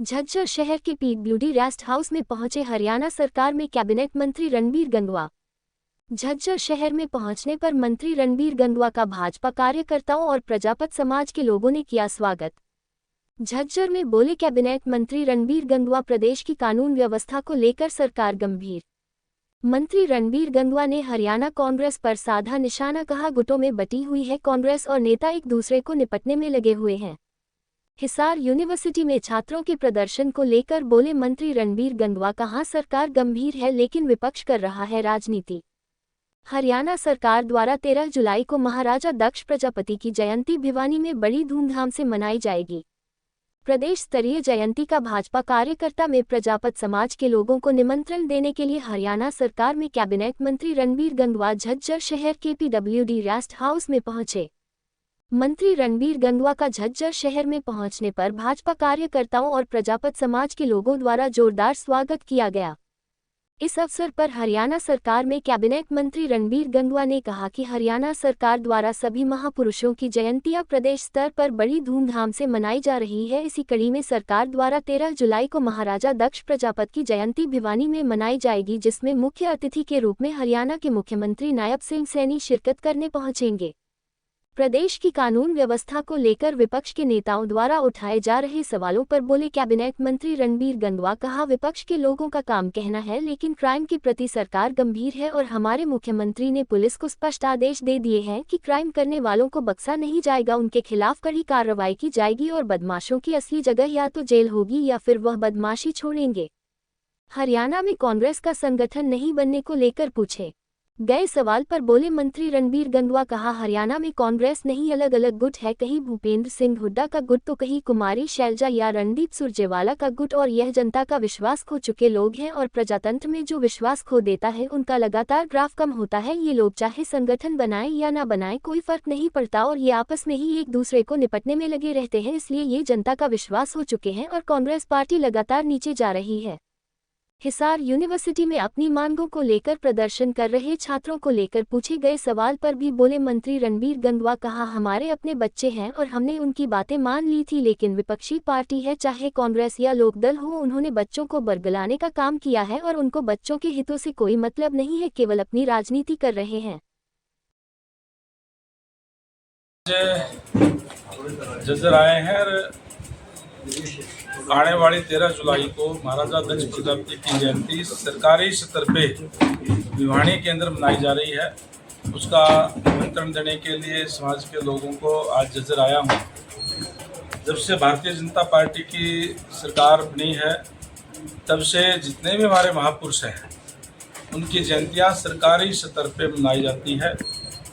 झज्जर शहर के PWD rest house में पहुंचे हरियाणा सरकार में कैबिनेट मंत्री रणबीर गंगवा। झज्जर शहर में पहुंचने पर मंत्री रणबीर गंगवा का भाजपा कार्यकर्ताओं और प्रजापत समाज के लोगों ने किया स्वागत। झज्जर में बोले कैबिनेट मंत्री रणबीर गंगवा, प्रदेश की कानून व्यवस्था को लेकर सरकार गंभीर। मंत्री रणबीर गंगवा ने हरियाणा कांग्रेस पर साधा निशाना, कहा गुटों में बटी हुई है कांग्रेस और नेता एक दूसरे को निपटने में लगे हुए हैं। हिसार यूनिवर्सिटी में छात्रों के प्रदर्शन को लेकर बोले मंत्री रणबीर गंगवा, कहा सरकार गंभीर है लेकिन विपक्ष कर रहा है राजनीति। हरियाणा सरकार द्वारा 13 जुलाई को महाराजा दक्ष प्रजापति की जयंती भिवानी में बड़ी धूमधाम से मनाई जाएगी। प्रदेश स्तरीय जयंती का भाजपा कार्यकर्ता में प्रजापत समाज के लोगों को निमंत्रण देने के लिए हरियाणा सरकार में कैबिनेट मंत्री रणबीर गंगवा झज्जर शहर के पीडब्ल्यूडी रेस्ट हाउस में पहुंचे। मंत्री रणबीर गंगवा का झज्जर शहर में पहुंचने पर भाजपा कार्यकर्ताओं और प्रजापत समाज के लोगों द्वारा जोरदार स्वागत किया गया। इस अवसर पर हरियाणा सरकार में कैबिनेट मंत्री रणबीर गंगवा ने कहा कि हरियाणा सरकार द्वारा सभी महापुरुषों की जयंतियां प्रदेश स्तर पर बड़ी धूमधाम से मनाई जा रही है। इसी कड़ी में सरकार द्वारा 13 जुलाई को महाराजा दक्ष प्रजापति की जयंती भिवानी में मनाई जाएगी, जिसमें मुख्य अतिथि के रूप में हरियाणा के मुख्यमंत्री नायब सिंह सैनी शिरकत करने पहुंचेंगे। प्रदेश की कानून व्यवस्था को लेकर विपक्ष के नेताओं द्वारा उठाए जा रहे सवालों पर बोले कैबिनेट मंत्री रणबीर गंगवा, कहा विपक्ष के लोगों का काम कहना है लेकिन क्राइम के प्रति सरकार गंभीर है और हमारे मुख्यमंत्री ने पुलिस को स्पष्ट आदेश दे दिए हैं कि क्राइम करने वालों को बख्शा नहीं जाएगा, उनके खिलाफ कड़ी कार्रवाई की जाएगी और बदमाशों की असली जगह या तो जेल होगी या फिर वह बदमाशी छोड़ेंगे। हरियाणा में कांग्रेस का संगठन नहीं बनने को लेकर पूछे गए सवाल पर बोले मंत्री रणबीर गंगवा, कहा हरियाणा में कांग्रेस नहीं, अलग अलग गुट है, कहीं भूपेंद्र सिंह हुड्डा का गुट तो कहीं कुमारी शैलजा या रणदीप सुरजेवाला का गुट, और यह जनता का विश्वास खो चुके लोग हैं और प्रजातंत्र में जो विश्वास खो देता है उनका लगातार ग्राफ कम होता है। ये लोग चाहे संगठन बनाए या ना बनाए कोई फर्क नहीं पड़ता और ये आपस में ही एक दूसरे को निपटने में लगे रहते हैं, इसलिए ये जनता का विश्वास हो चुके हैं और कांग्रेस पार्टी लगातार नीचे जा रही है। हिसार यूनिवर्सिटी में अपनी मांगों को लेकर प्रदर्शन कर रहे छात्रों को लेकर पूछे गए सवाल पर भी बोले मंत्री रणबीर गंगवा, कहा हमारे अपने बच्चे हैं और हमने उनकी बातें मान ली थी, लेकिन विपक्षी पार्टी है चाहे कांग्रेस या लोकदल हो, उन्होंने बच्चों को बरगलाने का काम किया है और उनको बच्चों के हितों से कोई मतलब नहीं है, केवल अपनी राजनीति कर रहे हैं। झज्जर आए हैं और आने वाली 13 जुलाई को महाराजा दक्ष प्रजापति की जयंती सरकारी स्तर पे भिवानी के अंदर मनाई जा रही है। उसका निमंत्रण देने के लिए समाज के लोगों को आज झज्जर आया हूँ। जब से भारतीय जनता पार्टी की सरकार बनी है तब से जितने भी हमारे महापुरुष हैं उनकी जयंतियाँ सरकारी स्तर पे मनाई जाती है।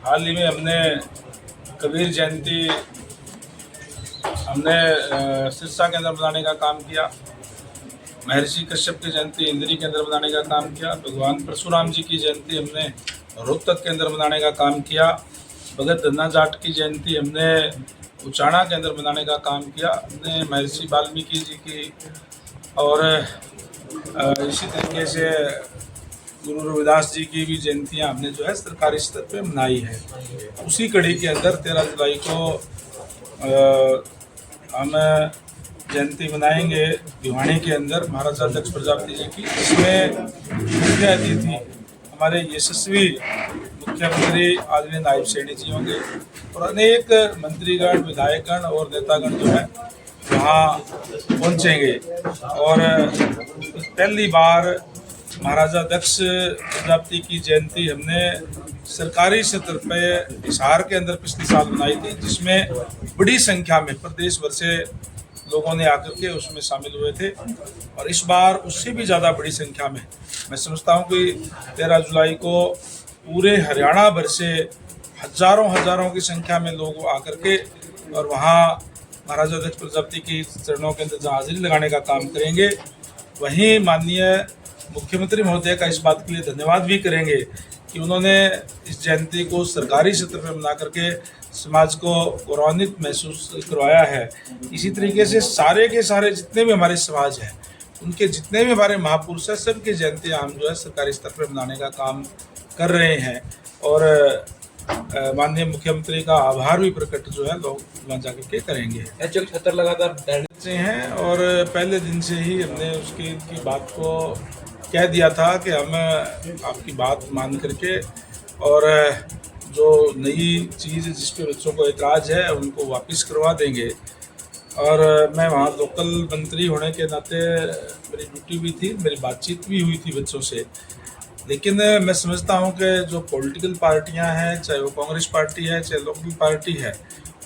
हाल ही में हमने कबीर जयंती हमने सिरसा के अंदर बनाने का काम किया, महर्षि कश्यप की जयंती इंद्री के अंदर बनाने का काम किया, भगवान परशुराम जी की जयंती हमने रोहतक के अंदर बनाने का काम किया, भगत धन्ना जाट की जयंती हमने उचाना के अंदर बनाने का काम किया, हमने महर्षि वाल्मीकि जी की और इसी तरीके से गुरु रविदास जी की भी जयंतियाँ हमने जो है सरकारी स्तर पे मनाई है। उसी कड़ी के अंदर 13 जुलाई को हम जयंती मनाएंगे भिवानी के अंदर महाराजा दक्ष प्रजापति जी की। इसमें मुख्य अतिथि हमारे यशस्वी मुख्यमंत्री आदरणीय नायब सैनी जी होंगे और अनेक मंत्रीगण, विधायकगण और नेतागण जो है वहाँ पहुँचेंगे। और पहली बार महाराजा दक्ष प्रजापति की जयंती हमने सरकारी स्तर पे हिसार के अंदर पिछले साल बनाई थी, जिसमें बड़ी संख्या में प्रदेश भर से लोगों ने आकर के उसमें शामिल हुए थे। और इस बार उससे भी ज़्यादा बड़ी संख्या में मैं समझता हूँ कि 13 जुलाई को पूरे हरियाणा भर से हजारों की संख्या में लोग आकर के और वहाँ महाराजा दक्ष प्रजापति की चरणों के अंदर जहाँ हाजिरी लगाने का काम करेंगे। वहीं माननीय मुख्यमंत्री महोदय का इस बात के लिए धन्यवाद भी करेंगे कि उन्होंने इस जयंती को सरकारी स्तर पर मना करके समाज को गौरवान्वित महसूस करवाया है। इसी तरीके से सारे के सारे जितने भी हमारे समाज हैं उनके जितने भी हमारे महापुरुष हैं सबकी जयंती हम जो है सरकारी स्तर पर मनाने का काम कर रहे हैं। और माननीय मुख्यमंत्री का आभार भी प्रकट जो है लोग वहाँ जाकर के करेंगे। छतर लगातार बच्चे हैं और पहले दिन से ही हमने उसकी बात को कह दिया था कि हम आपकी बात मान करके और जो नई चीज़ जिस पे बच्चों को एतराज़ है उनको वापस करवा देंगे। और मैं वहाँ लोकल मंत्री होने के नाते मेरी ड्यूटी भी थी, मेरी बातचीत भी हुई थी बच्चों से। लेकिन मैं समझता हूँ कि जो पॉलिटिकल पार्टियाँ हैं, चाहे वो कांग्रेस पार्टी है चाहे लोकल पार्टी है,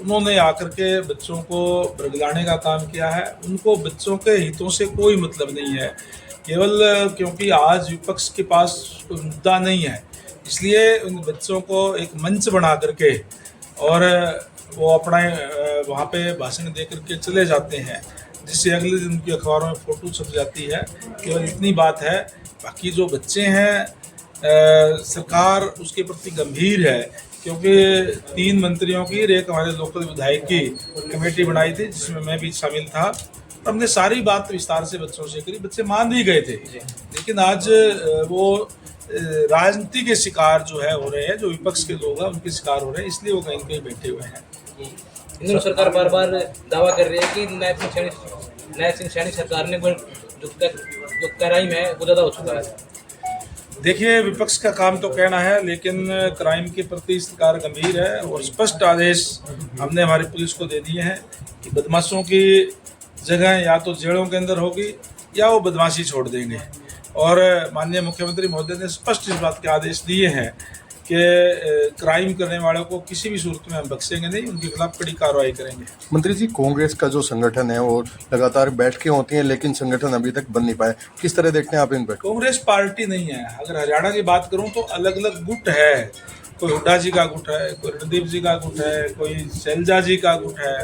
उन्होंने आकर के बच्चों को बरगलाने का काम किया है। उनको बच्चों के हितों से कोई मतलब नहीं है, केवल क्योंकि आज विपक्ष के पास कोई मुद्दा नहीं है इसलिए उन बच्चों को एक मंच बना करके और वो अपना वहाँ पे भाषण दे करके चले जाते हैं, जिससे अगले दिन उनकी अखबारों में फ़ोटो छप जाती है। केवल इतनी बात है, बाकी जो बच्चे हैं सरकार उसके प्रति गंभीर है, क्योंकि 3 मंत्रियों की एक हमारे लोकल विधायक की कमेटी बनाई थी जिसमें मैं भी शामिल था। हमने सारी बात विस्तार से बच्चों से करी, बच्चे मान भी गए थे। लेकिन आज वो राजनीति के शिकार जो है हो रहे हैं, जो विपक्ष के लोग हैं उनके शिकार हो रहे हैं, इसलिए वो कहीं कहीं बैठे हुए हैं। हिंदू सरकार बार बार दावा कर रही है कि नायब सिंह सैनी सरकार ने जो क्राइम है वो ज़्यादा हो चुका है। देखिए, विपक्ष का काम तो कहना है, लेकिन क्राइम के प्रति सरकार गंभीर है और स्पष्ट आदेश हमने हमारी पुलिस को दे दिए हैं कि बदमाशों की जगह या तो जेलों के अंदर होगी या वो बदमाशी छोड़ देंगे। और माननीय मुख्यमंत्री महोदय ने स्पष्ट इस बात के आदेश दिए हैं कि क्राइम करने वालों को किसी भी सूरत में हम बख्शेंगे नहीं, उनके खिलाफ कड़ी कार्रवाई करेंगे। मंत्री जी, कांग्रेस का जो संगठन है वो लगातार बैठकें होती हैं लेकिन संगठन अभी तक बन नहीं पाए, किस तरह देखते हैं आप इन पर? कांग्रेस पार्टी नहीं है। अगर हरियाणा की बात करूं तो अलग अलग गुट है, कोई हुड्डा जी का गुट है, कोई रणदीप जी का गुट है, कोई शैलजा जी का गुट है,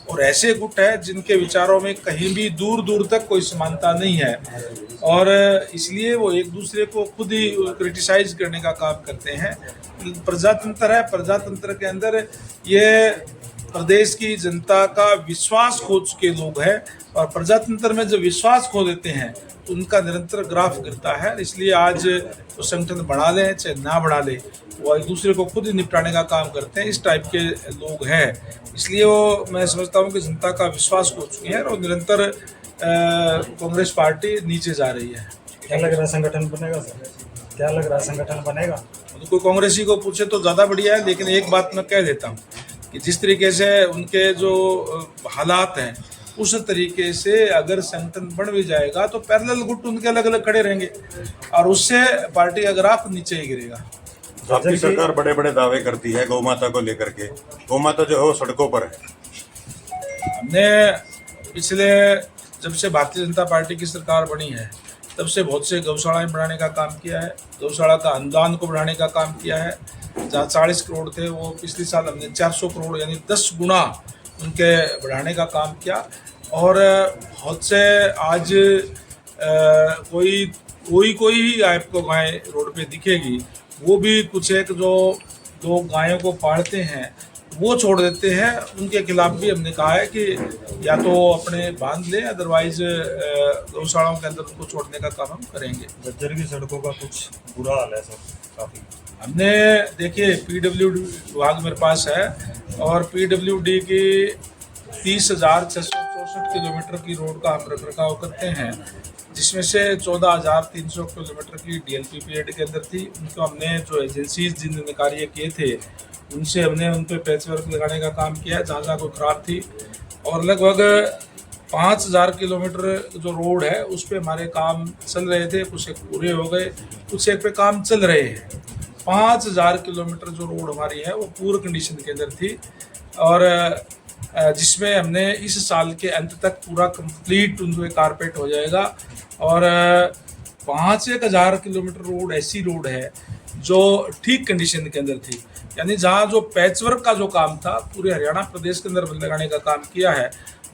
और ऐसे गुट है जिनके विचारों में कहीं भी दूर दूर तक कोई समानता नहीं है और इसलिए वो एक दूसरे को खुद ही क्रिटिसाइज करने का काम करते हैं। प्रजातंत्र है, प्रजातंत्र के अंदर ये प्रदेश की जनता का विश्वास खो चुके लोग हैं और प्रजातंत्र में जब विश्वास खो देते हैं तो उनका निरंतर ग्राफ गिरता है। इसलिए आज वो संगठन बढ़ा ले चाहे ना बढ़ा ले, वो एक दूसरे को खुद ही निपटाने का काम करते हैं। इस टाइप के लोग हैं, इसलिए वो मैं समझता हूँ कि जनता का विश्वास खो चुकी है और निरंतर कांग्रेस पार्टी नीचे जा रही है। क्या लग रहा है संगठन बनेगा सर? क्या लग रहा है संगठन बनेगा? तो कोई कांग्रेसी को पूछे तो ज़्यादा बढ़िया है, लेकिन एक बात मैं कह देता हूँ कि जिस तरीके से उनके जो हालात हैं उस तरीके से अगर संगठन बढ़ भी जाएगा तो पैरेलल गुट उनके अलग अलग खड़े रहेंगे और उससे पार्टी का ग्राफ नीचे ही गिरेगा। आपकी सरकार बड़े बड़े दावे करती है गौ माता को लेकर के, गौ माता जो है वो सड़कों पर है। हमने पिछले जब से भारतीय जनता पार्टी की सरकार बनी है तब से बहुत से गौशालाएं बढ़ाने का काम किया है, गौशाला का अनुदान को बढ़ाने का काम किया है। जहाँ 40 करोड़ थे वो पिछले साल हमने 400 करोड़ यानी 10 गुना उनके बढ़ाने का काम किया। और बहुत से आज कोई ही आपको गाय रोड पे दिखेगी, वो भी कुछ एक जो लोग गायों को पालते हैं वो छोड़ देते हैं, उनके खिलाफ भी हमने कहा है कि या तो अपने बांध लें, अदरवाइज गौशालाओं के अंदर उनको छोड़ने का काम हम करेंगे। झज्जर की सड़कों का कुछ बुरा हाल है सर, काफी। हमने देखिए PWD विभाग मेरे पास है और PWD की 30,664 किलोमीटर की रोड का हम रखरखाव करते हैं, जिसमें से 14,300 किलोमीटर की DLP पीरियड के अंदर थी। उनको हमने जो एजेंसीज जिन्होंने कार्य किए थे उनसे हमने उन पर पैच वर्क लगाने का काम किया जहाँ जहाँ कोई खराब थी, और लगभग 5,000 किलोमीटर जो रोड है उस पर हमारे काम चल रहे थे, कुछ एक पूरे हो गए, कुछ एक पे काम चल रहे हैं। 5,000 किलोमीटर जो रोड हमारी है वो पूर कंडीशन के अंदर थी और जिसमें हमने इस साल के अंत तक पूरा कंप्लीट उनके कारपेट हो जाएगा। और 5,000 किलोमीटर रोड ऐसी रोड है जो ठीक कंडीशन के अंदर थी, यानी जहाँ जो पैचवर्क का जो काम था पूरे हरियाणा प्रदेश के अंदर लगाने का काम किया है।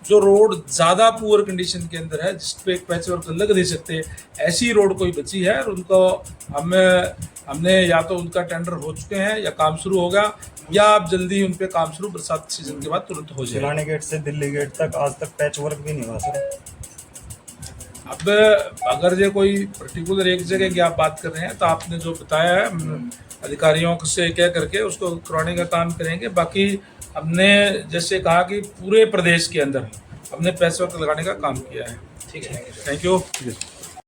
जो रोड ज़्यादा पुअर कंडीशन के अंदर है जिस पे एक पैचवर्क लग नहीं सकते, ऐसी रोड कोई बची है और उनको हमने या तो उनका टेंडर हो चुके हैं या काम शुरू होगा या अब जल्दी उन पे काम शुरू बरसात सीजन के बाद तुरंत हो जाएगा। पुराने गेट से दिल्ली गेट तक आज तक पैच वर्क भी नहीं हुआ सर। अब अगर ये कोई पर्टिकुलर एक जगह की आप बात कर रहे हैं तो आपने जो बताया है अधिकारियों से कह करके उसको करवाने का काम करेंगे। बाकी हमने जैसे कहा कि पूरे प्रदेश के अंदर हमने पैसे वक्त लगाने का काम किया है। ठीक है। Thank you. जी।